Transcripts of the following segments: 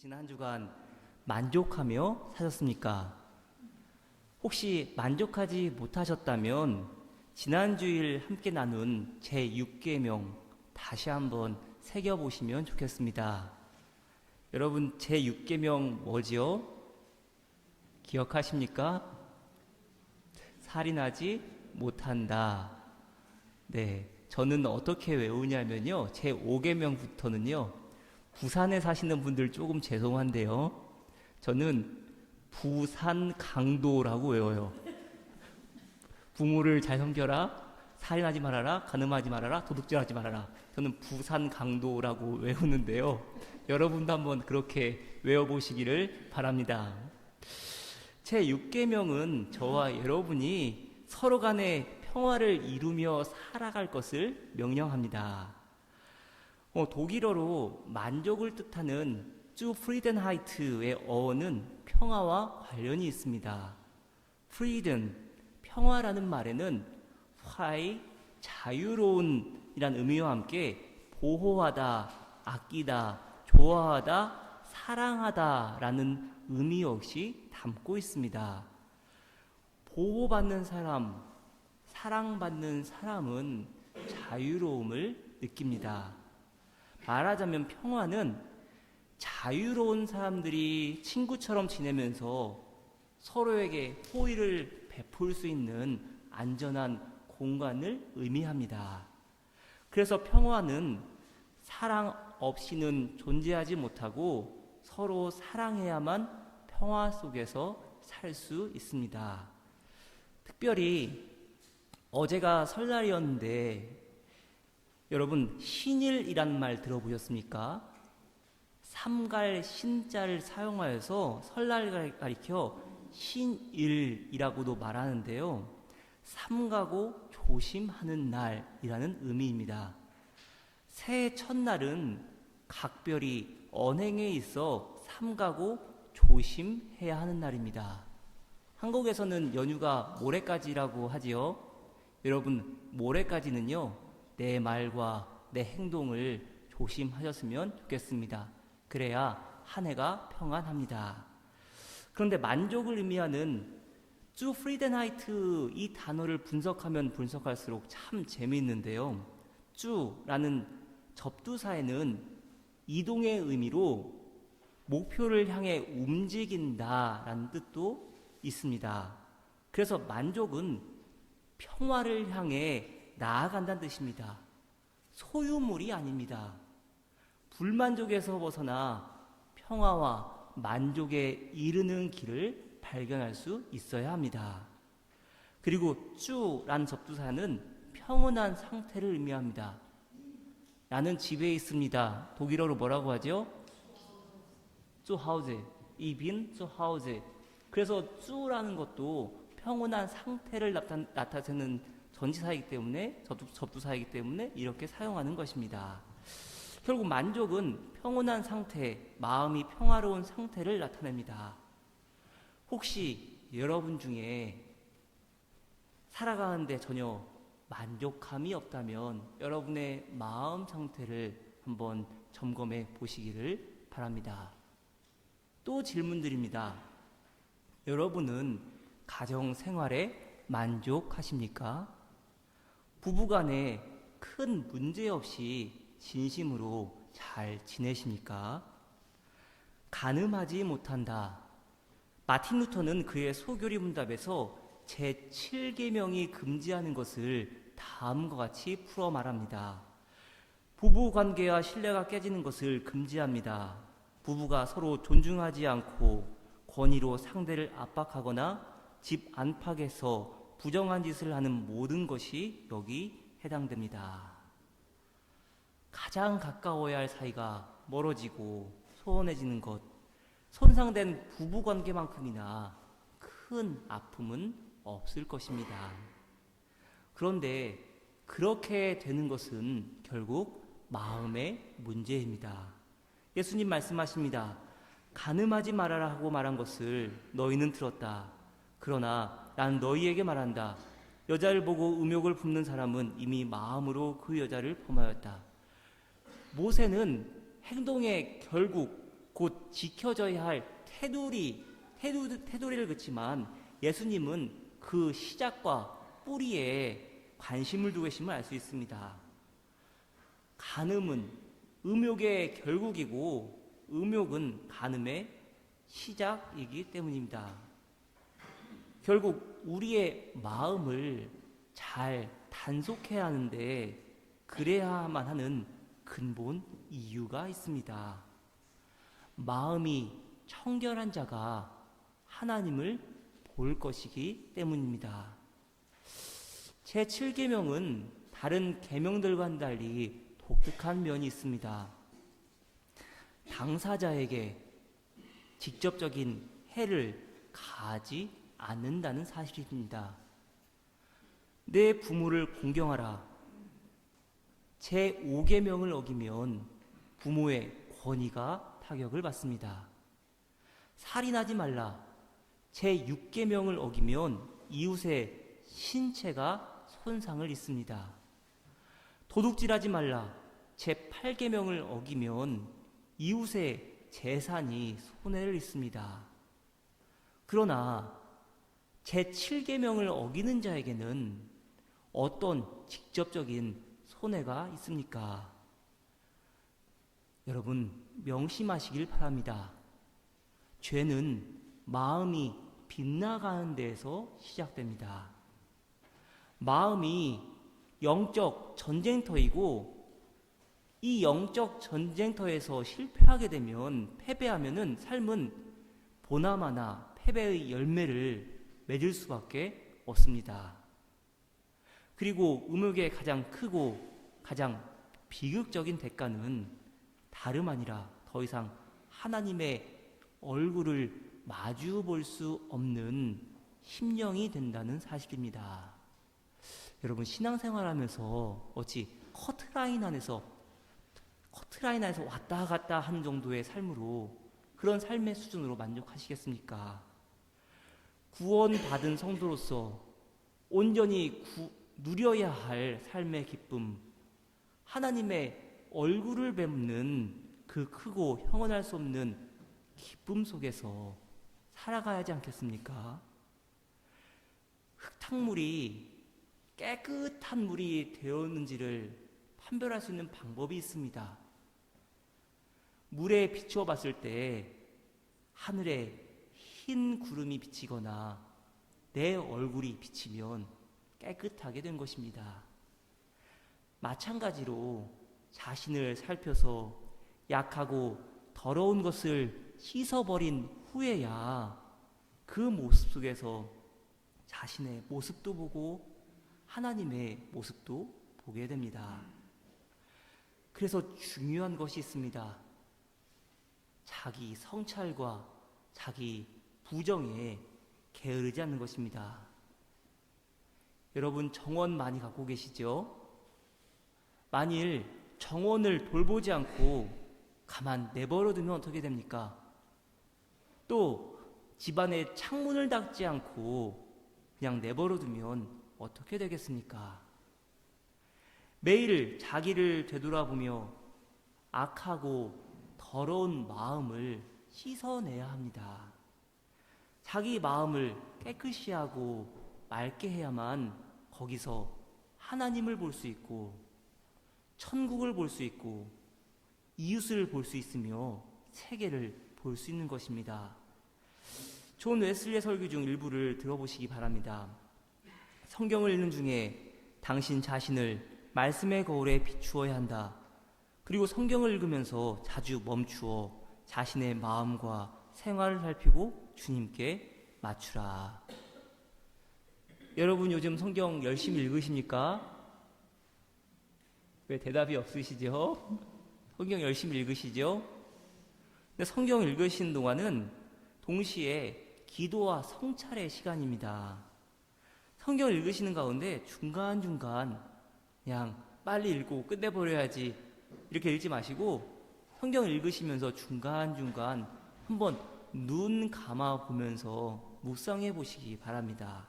지난 한 주간 만족하며 사셨습니까? 혹시 만족하지 못하셨다면 지난 주일 함께 나눈 제6계명 다시 한번 새겨보시면 좋겠습니다. 여러분, 제6계명 뭐지요? 기억하십니까? 살인하지 못한다. 네, 저는 어떻게 외우냐면요, 제5계명부터는요 부산에 사시는 분들 조금 죄송한데요, 저는 부산 강도라고 외워요. 부모를 잘 섬겨라, 살인하지 말아라, 간음하지 말아라, 도둑질하지 말아라. 저는 부산 강도라고 외우는데요, 여러분도 한번 그렇게 외워보시기를 바랍니다. 제6계명은 저와 여러분이 서로 간에 평화를 이루며 살아갈 것을 명령합니다. 독일어로 만족을 뜻하는 zufriedenheit의 어원은 평화와 관련이 있습니다. Frieden, 평화라는 말에는 frei, 자유로운 이란 의미와 함께 보호하다, 아끼다, 좋아하다, 사랑하다 라는 의미 역시 담고 있습니다. 보호받는 사람, 사랑받는 사람은 자유로움을 느낍니다. 말하자면 평화는 자유로운 사람들이 친구처럼 지내면서 서로에게 호의를 베풀 수 있는 안전한 공간을 의미합니다. 그래서 평화는 사랑 없이는 존재하지 못하고 서로 사랑해야만 평화 속에서 살 수 있습니다. 특별히 어제가 설날이었는데 여러분, 신일이란 말 들어보셨습니까? 삼갈 신자를 사용하여서 설날을 가리켜 신일이라고도 말하는데요, 삼가고 조심하는 날이라는 의미입니다. 새해 첫날은 각별히 언행에 있어 삼가고 조심해야 하는 날입니다. 한국에서는 연휴가 모레까지라고 하지요. 여러분, 모레까지는요 내 말과 내 행동을 조심하셨으면 좋겠습니다. 그래야 한 해가 평안합니다. 그런데 만족을 의미하는 zufriedenheit 이 단어를 분석하면 분석할수록 참 재미있는데요, zu라는 접두사에는 이동의 의미로 목표를 향해 움직인다라는 뜻도 있습니다. 그래서 만족은 평화를 향해 나아간다는 뜻입니다. 소유물이 아닙니다. 불만족에서 벗어나 평화와 만족에 이르는 길을 발견할 수 있어야 합니다. 그리고 쭈란 접두사는 평온한 상태를 의미합니다. 나는 집에 있습니다. 독일어로 뭐라고 하죠? zuhause, ich bin zuhause. 그래서 쭈라는 것도 평온한 상태를 나타내는 전치사이기 때문에, 접두사이기 때문에 이렇게 사용하는 것입니다. 결국 만족은 평온한 상태, 마음이 평화로운 상태를 나타냅니다. 혹시 여러분 중에 살아가는데 전혀 만족감이 없다면 여러분의 마음 상태를 한번 점검해 보시기를 바랍니다. 또 질문드립니다. 여러분은 가정 생활에 만족하십니까? 부부간에 큰 문제 없이 진심으로 잘 지내십니까? 간음하지 못한다. 마틴 루터는 그의 소교리 문답에서 제7계명이 금지하는 것을 다음과 같이 풀어 말합니다. 부부 관계와 신뢰가 깨지는 것을 금지합니다. 부부가 서로 존중하지 않고 권위로 상대를 압박하거나 집 안팎에서 부정한 짓을 하는 모든 것이 여기 해당됩니다. 가장 가까워야 할 사이가 멀어지고 소원해지는 것, 손상된 부부관계만큼이나 큰 아픔은 없을 것입니다. 그런데 그렇게 되는 것은 결국 마음의 문제입니다. 예수님 말씀하십니다. 간음하지 말아라 하고 말한 것을 너희는 들었다. 그러나 난 너희에게 말한다. 여자를 보고 음욕을 품는 사람은 이미 마음으로 그 여자를 범하였다. 모세는 행동에 결국 곧 지켜져야 할 테두리를 그치만 예수님은 그 시작과 뿌리에 관심을 두고 계심을 알 수 있습니다. 간음은 음욕의 결국이고 음욕은 간음의 시작이기 때문입니다. 결국 우리의 마음을 잘 단속해야 하는데 그래야만 하는 근본 이유가 있습니다. 마음이 청결한 자가 하나님을 볼 것이기 때문입니다. 제7계명은 다른 계명들과는 달리 독특한 면이 있습니다. 당사자에게 직접적인 해를 가하지 않는다는 사실입니다. 내 부모를 공경하라. 제5계명을 어기면 부모의 권위가 타격을 받습니다. 살인하지 말라. 제6계명을 어기면 이웃의 신체가 손상을 입습니다. 도둑질하지 말라. 제8계명을 어기면 이웃의 재산이 손해를 입습니다. 그러나 제7계명을 어기는 자에게는 어떤 직접적인 손해가 있습니까? 여러분 명심하시길 바랍니다. 죄는 마음이 빗나가는 데에서 시작됩니다. 마음이 영적 전쟁터이고 이 영적 전쟁터에서 실패하게 되면 패배하면은 삶은 보나마나 패배의 열매를 맺을 수밖에 없습니다. 그리고 음욕의 가장 크고 가장 비극적인 대가는 다름 아니라 더 이상 하나님의 얼굴을 마주 볼 수 없는 심령이 된다는 사실입니다. 여러분 신앙생활하면서 어찌 커트라인 안에서 왔다 갔다 하는 정도의 삶으로 그런 삶의 수준으로 만족하시겠습니까? 구원받은 성도로서 온전히 누려야 할 삶의 기쁨, 하나님의 얼굴을 뵙는 그 크고 형언할 수 없는 기쁨 속에서 살아가야 하지 않겠습니까? 흙탕물이 깨끗한 물이 되었는지를 판별할 수 있는 방법이 있습니다. 물에 비추어 봤을 때 하늘에 흰 구름이 비치거나 내 얼굴이 비치면 깨끗하게 된 것입니다. 마찬가지로 자신을 살펴서 약하고 더러운 것을 씻어버린 후에야 그 모습 속에서 자신의 모습도 보고 하나님의 모습도 보게 됩니다. 그래서 중요한 것이 있습니다. 자기 성찰과 자기 부정에 게으르지 않는 것입니다. 여러분 정원 많이 갖고 계시죠? 만일 정원을 돌보지 않고 가만 내버려 두면 어떻게 됩니까? 또 집안에 창문을 닫지 않고 그냥 내버려 두면 어떻게 되겠습니까? 매일 자기를 되돌아보며 악하고 더러운 마음을 씻어내야 합니다. 자기 마음을 깨끗이 하고 맑게 해야만 거기서 하나님을 볼 수 있고 천국을 볼 수 있고 이웃을 볼 수 있으며 세계를 볼 수 있는 것입니다. 존 웨슬리의 설교 중 일부를 들어보시기 바랍니다. 성경을 읽는 중에 당신 자신을 말씀의 거울에 비추어야 한다. 그리고 성경을 읽으면서 자주 멈추어 자신의 마음과 생활을 살피고 주님께 맞추라. 여러분 요즘 성경 열심히 읽으십니까? 왜 대답이 없으시죠? 성경 열심히 읽으시죠? 근데 성경 읽으시는 동안은 동시에 기도와 성찰의 시간입니다. 성경을 읽으시는 가운데 중간중간 그냥 빨리 읽고 끝내버려야지 이렇게 읽지 마시고 성경을 읽으시면서 중간중간 한번 눈 감아 보면서 묵상해 보시기 바랍니다.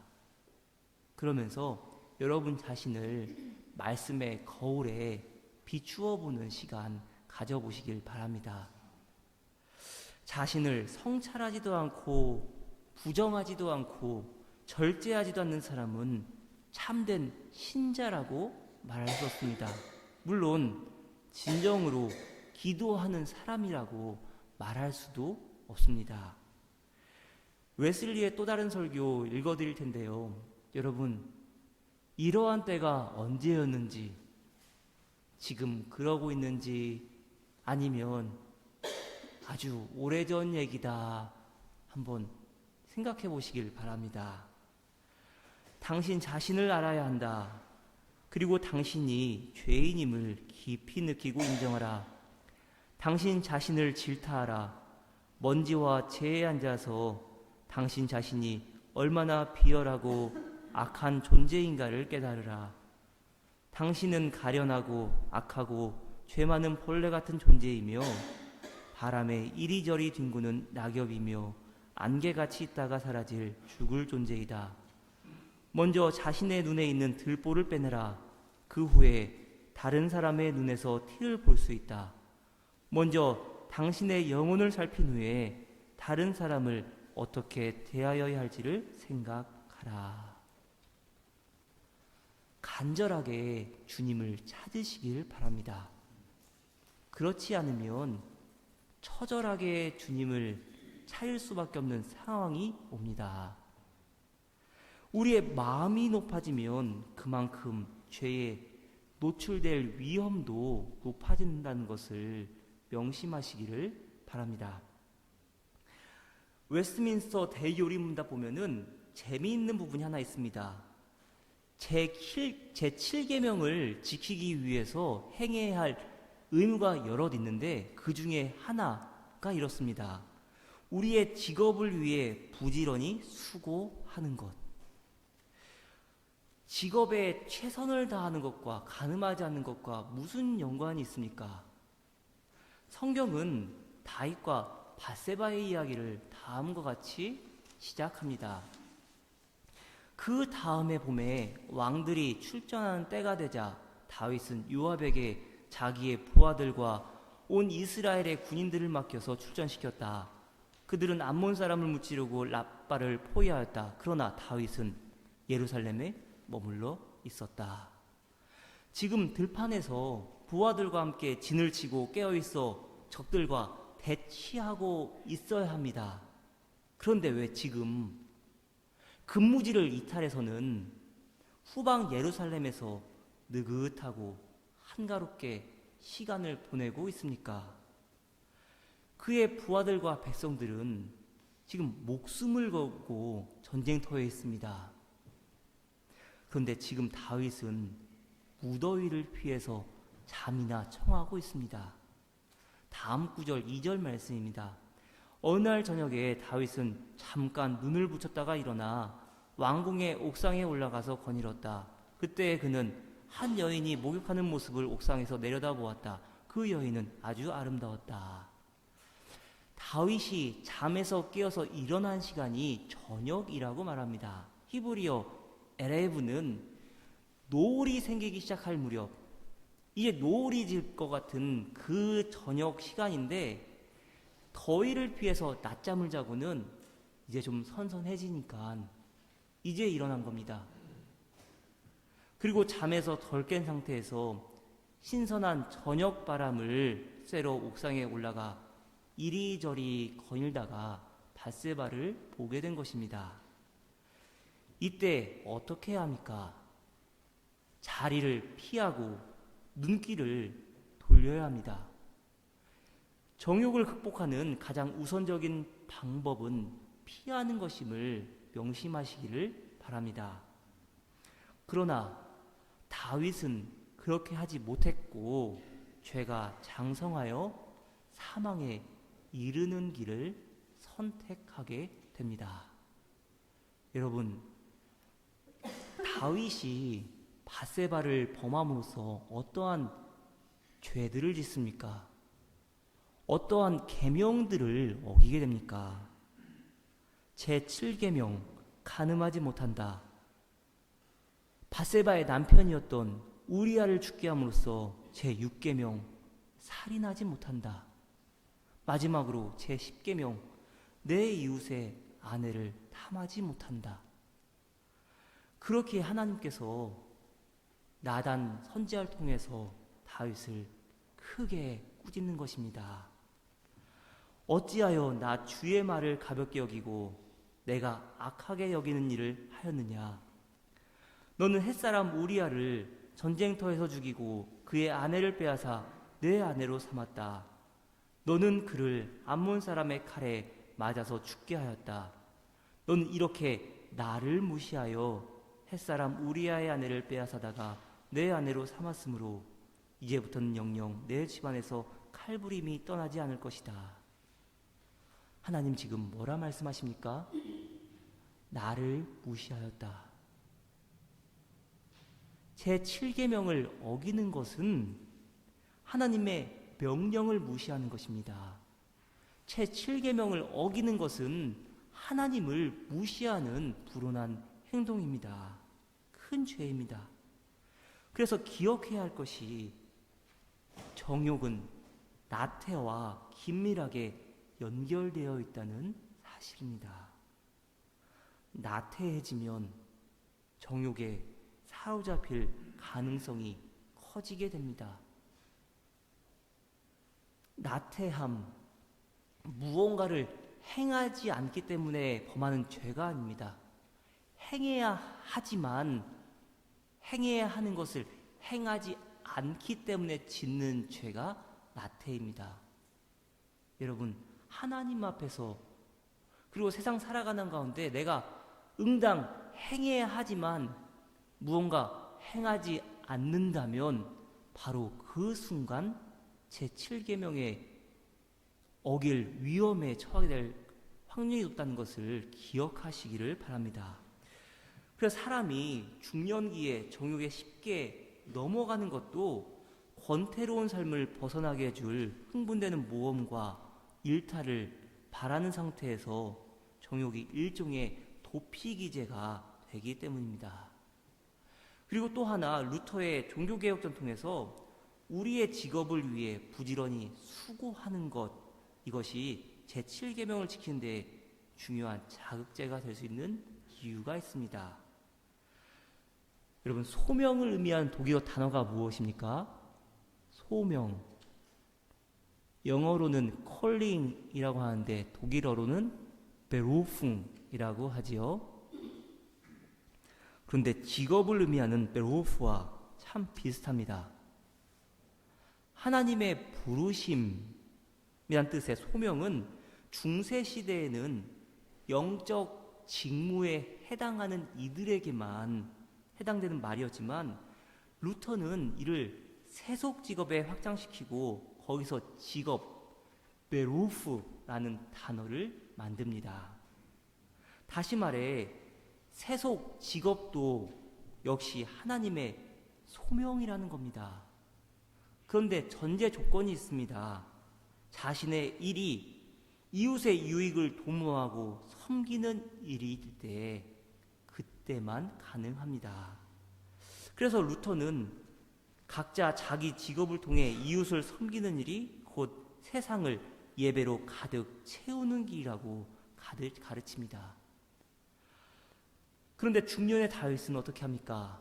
그러면서 여러분 자신을 말씀의 거울에 비추어 보는 시간 가져보시길 바랍니다. 자신을 성찰하지도 않고 부정하지도 않고 절제하지도 않는 사람은 참된 신자라고 말할 수 없습니다. 물론 진정으로 기도하는 사람이라고 말할 수도 없습니다. 웨슬리의 또 다른 설교 읽어드릴 텐데요. 여러분, 이러한 때가 언제였는지, 지금 그러고 있는지, 아니면 아주 오래전 얘기다 한번 생각해 보시길 바랍니다. 당신 자신을 알아야 한다. 그리고 당신이 죄인임을 깊이 느끼고 인정하라. 당신 자신을 질타하라. 먼지와 재에 앉아서 당신 자신이 얼마나 비열하고 악한 존재인가를 깨달으라. 당신은 가련하고 악하고 죄 많은 벌레 같은 존재이며 바람에 이리저리 뒹구는 낙엽이며 안개같이 있다가 사라질 죽을 존재이다. 먼저 자신의 눈에 있는 들보를 빼내라. 그 후에 다른 사람의 눈에서 티를 볼 수 있다. 먼저 당신의 영혼을 살핀 후에 다른 사람을 어떻게 대하여야 할지를 생각하라. 간절하게 주님을 찾으시길 바랍니다. 그렇지 않으면 처절하게 주님을 찾을 수밖에 없는 상황이 옵니다. 우리의 마음이 높아지면 그만큼 죄에 노출될 위험도 높아진다는 것을 명심하시기를 바랍니다. 웨스트민스터 대요리문답 보면은 재미있는 부분이 하나 있습니다. 제7계명을 지키기 위해서 행해야 할 의무가 여럿 있는데 그 중에 하나가 이렇습니다. 우리의 직업을 위해 부지런히 수고하는 것. 직업에 최선을 다하는 것과 가늠하지 않는 것과 무슨 연관이 있습니까? 성경은 다윗과 밧세바의 이야기를 다음과 같이 시작합니다. 그 다음에 봄에 왕들이 출전하는 때가 되자 다윗은 요압에게 자기의 부하들과 온 이스라엘의 군인들을 맡겨서 출전시켰다. 그들은 암몬 사람을 무찌르고 랍바를 포위하였다. 그러나 다윗은 예루살렘에 머물러 있었다. 지금 들판에서 부하들과 함께 진을 치고 깨어있어 적들과 대치하고 있어야 합니다. 그런데 왜 지금 근무지를 이탈해서는 후방 예루살렘에서 느긋하고 한가롭게 시간을 보내고 있습니까? 그의 부하들과 백성들은 지금 목숨을 걸고 전쟁터에 있습니다. 그런데 지금 다윗은 무더위를 피해서 잠이나 청하고 있습니다. 다음 구절 2절 말씀입니다. 어느 날 저녁에 다윗은 잠깐 눈을 붙였다가 일어나 왕궁의 옥상에 올라가서 거닐었다. 그때 그는 한 여인이 목욕하는 모습을 옥상에서 내려다보았다. 그 여인은 아주 아름다웠다. 다윗이 잠에서 깨어서 일어난 시간이 저녁이라고 말합니다. 히브리어 에레브는 노을이 생기기 시작할 무렵, 이제 노을이 질 것 같은 그 저녁 시간인데 더위를 피해서 낮잠을 자고는 이제 좀 선선해지니까 이제 일어난 겁니다. 그리고 잠에서 덜 깬 상태에서 신선한 저녁 바람을 쐬러 옥상에 올라가 이리저리 거닐다가 밧세바를 보게 된 것입니다. 이때 어떻게 해야 합니까? 자리를 피하고 눈길을 돌려야 합니다. 정욕을 극복하는 가장 우선적인 방법은 피하는 것임을 명심하시기를 바랍니다. 그러나 다윗은 그렇게 하지 못했고 죄가 장성하여 사망에 이르는 길을 선택하게 됩니다. 여러분, 다윗이 밧세바를 범함으로써 어떠한 죄들을 짓습니까? 어떠한 계명들을 어기게 됩니까? 제7계명 간음하지 못한다. 밧세바의 남편이었던 우리아를 죽게 함으로써 제6계명 살인하지 못한다. 마지막으로 제10계명, 내 이웃의 아내를 탐하지 못한다. 그렇게 하나님께서 나단 선지자를 통해서 다윗을 크게 꾸짖는 것입니다. 어찌하여 나 주의 말을 가볍게 여기고 내가 악하게 여기는 일을 하였느냐. 너는 햇사람 우리아를 전쟁터에서 죽이고 그의 아내를 빼앗아 내 아내로 삼았다. 너는 그를 암몬 사람의 칼에 맞아서 죽게 하였다. 너는 이렇게 나를 무시하여 햇사람 우리아의 아내를 빼앗아다가 내 아내로 삼았으므로 이제부터는 영영 내 집안에서 칼부림이 떠나지 않을 것이다. 하나님 지금 뭐라 말씀하십니까? 나를 무시하였다. 제7계명을 어기는 것은 하나님의 명령을 무시하는 것입니다. 제7계명을 어기는 것은 하나님을 무시하는 불온한 행동입니다. 큰 죄입니다. 그래서 기억해야 할 것이 정욕은 나태와 긴밀하게 연결되어 있다는 사실입니다. 나태해지면 정욕에 사로잡힐 가능성이 커지게 됩니다. 나태함, 무언가를 행하지 않기 때문에 범하는 죄가 아닙니다. 행해야 하지만 행해야 하는 것을 행하지 않기 때문에 짓는 죄가 나태입니다. 여러분, 하나님 앞에서 그리고 세상 살아가는 가운데 내가 응당 행해야 하지만 무언가 행하지 않는다면 바로 그 순간 제7계명에 어길 위험에 처하게 될 확률이 높다는 것을 기억하시기를 바랍니다. 그래서 사람이 중년기에 정욕에 쉽게 넘어가는 것도 권태로운 삶을 벗어나게 해줄 흥분되는 모험과 일탈을 바라는 상태에서 정욕이 일종의 도피기제가 되기 때문입니다. 그리고 또 하나, 루터의 종교개혁 전통에서 우리의 직업을 위해 부지런히 수고하는 것, 이것이 제7계명을 지키는 데 중요한 자극제가 될 수 있는 이유가 있습니다. 여러분, 소명을 의미하는 독일어 단어가 무엇입니까? 소명. 영어로는 calling이라고 하는데 독일어로는 berufung이라고 하지요. 그런데 직업을 의미하는 beruf와 참 비슷합니다. 하나님의 부르심이란 뜻의 소명은 중세시대에는 영적 직무에 해당하는 이들에게만 해당되는 말이었지만 루터는 이를 세속 직업에 확장시키고 거기서 직업, 베루프라는 단어를 만듭니다. 다시 말해 세속 직업도 역시 하나님의 소명이라는 겁니다. 그런데 전제 조건이 있습니다. 자신의 일이 이웃의 유익을 도모하고 섬기는 일일 때 그때만 가능합니다. 그래서 루터는 각자 자기 직업을 통해 이웃을 섬기는 일이 곧 세상을 예배로 가득 채우는 길이라고 가르칩니다. 그런데 중년의 다윗은 어떻게 합니까?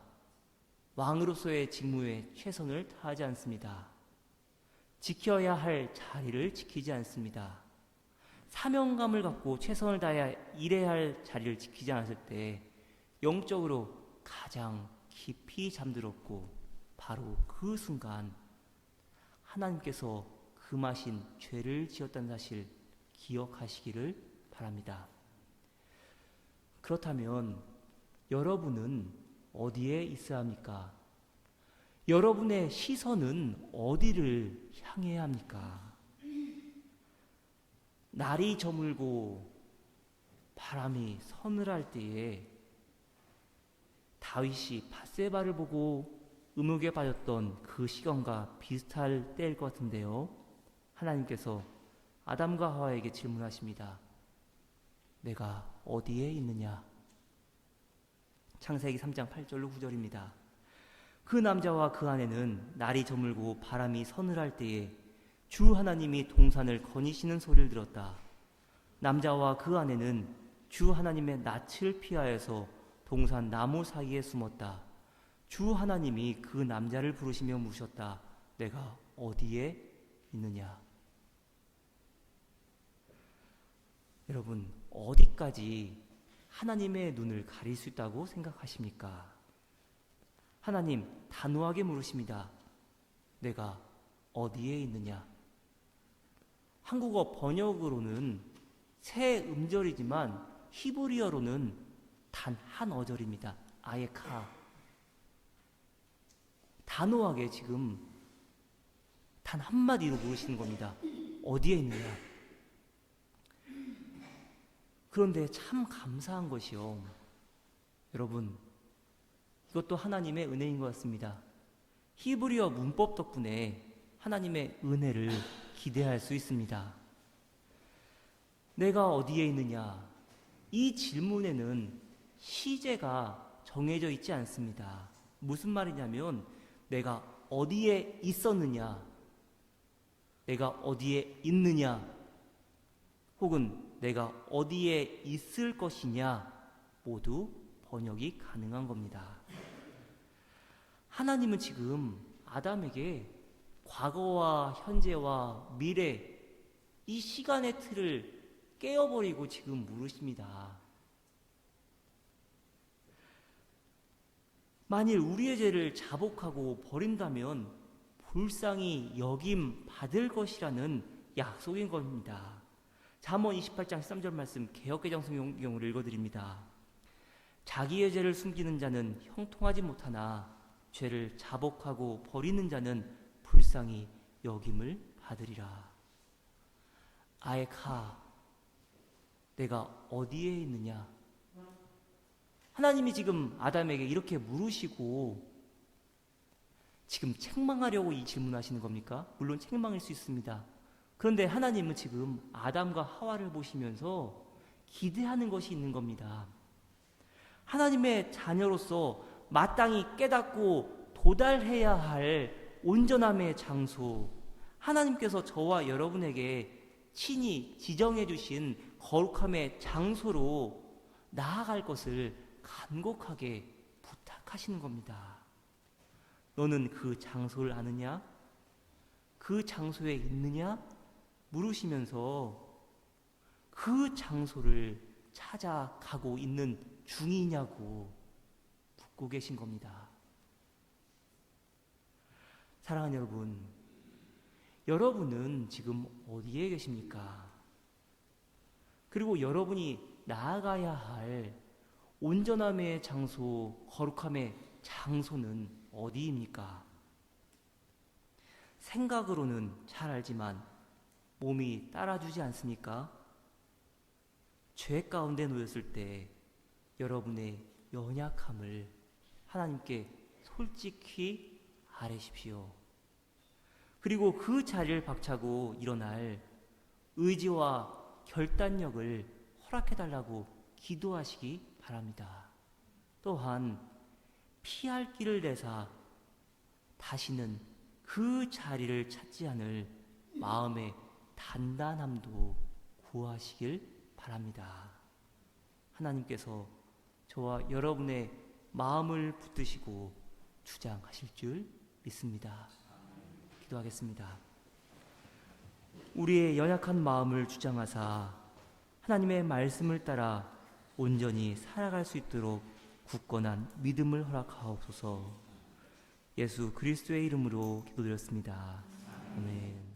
왕으로서의 직무에 최선을 다하지 않습니다. 지켜야 할 자리를 지키지 않습니다. 사명감을 갖고 최선을 다해 일해야 할 자리를 지키지 않았을 때 영적으로 가장 깊이 잠들었고 바로 그 순간 하나님께서 금하신 죄를 지었다는 사실 기억하시기를 바랍니다. 그렇다면 여러분은 어디에 있어야 합니까? 여러분의 시선은 어디를 향해야 합니까? 날이 저물고 바람이 서늘할 때에 다윗이 밧세바를 보고 음욕에 빠졌던 그 시간과 비슷할 때일 것 같은데요. 하나님께서 아담과 하와에게 질문하십니다. 내가 어디에 있느냐? 창세기 3장 8절로 9절입니다. 그 남자와 그 아내는 날이 저물고 바람이 서늘할 때에 주 하나님이 동산을 거니시는 소리를 들었다. 남자와 그 아내는 주 하나님의 낯을 피하여서 동산 나무 사이에 숨었다. 주 하나님이 그 남자를 부르시며 묻으셨다. 내가 어디에 있느냐? 여러분, 어디까지 하나님의 눈을 가릴 수 있다고 생각하십니까? 하나님 단호하게 물으십니다. 내가 어디에 있느냐? 한국어 번역으로는 세 음절이지만 히브리어로는 단 한 어절입니다. 아예카. 단호하게 지금 단 한마디로 물으시는 겁니다. 어디에 있느냐? 그런데 참 감사한 것이요. 여러분, 이것도 하나님의 은혜인 것 같습니다. 히브리어 문법 덕분에 하나님의 은혜를 기대할 수 있습니다. 내가 어디에 있느냐? 이 질문에는 시제가 정해져 있지 않습니다. 무슨 말이냐면 내가 어디에 있었느냐, 내가 어디에 있느냐, 혹은 내가 어디에 있을 것이냐 모두 번역이 가능한 겁니다. 하나님은 지금 아담에게 과거와 현재와 미래 이 시간의 틀을 깨어버리고 지금 물으십니다. 만일 우리의 죄를 자복하고 버린다면 불쌍히 여김 받을 것이라는 약속인 겁니다. 잠언 28장 13절 말씀 개역개정 성경을 읽어드립니다. 자기의 죄를 숨기는 자는 형통하지 못하나 죄를 자복하고 버리는 자는 불쌍히 여김을 받으리라. 아에카, 내가 어디에 있느냐? 하나님이 지금 아담에게 이렇게 물으시고 지금 책망하려고 이 질문하시는 겁니까? 물론 책망일 수 있습니다. 그런데 하나님은 지금 아담과 하와를 보시면서 기대하는 것이 있는 겁니다. 하나님의 자녀로서 마땅히 깨닫고 도달해야 할 온전함의 장소, 하나님께서 저와 여러분에게 친히 지정해 주신 거룩함의 장소로 나아갈 것을 간곡하게 부탁하시는 겁니다. 너는 그 장소를 아느냐? 그 장소에 있느냐? 물으시면서 그 장소를 찾아가고 있는 중이냐고 묻고 계신 겁니다. 사랑하는 여러분, 여러분은 지금 어디에 계십니까? 그리고 여러분이 나아가야 할 온전함의 장소, 거룩함의 장소는 어디입니까? 생각으로는 잘 알지만 몸이 따라주지 않습니까? 죄 가운데 놓였을 때 여러분의 연약함을 하나님께 솔직히 아뢰십시오. 그리고 그 자리를 박차고 일어날 의지와 결단력을 허락해달라고 기도하시기 바랍니다. 또한 피할 길을 내사 다시는 그 자리를 찾지 않을 마음의 단단함도 구하시길 바랍니다. 하나님께서 저와 여러분의 마음을 붙드시고 주장하실 줄 믿습니다. 기도하겠습니다. 우리의 연약한 마음을 주장하사 하나님의 말씀을 따라 온전히 살아갈 수 있도록 굳건한 믿음을 허락하옵소서. 예수 그리스도의 이름으로 기도드렸습니다. 아멘.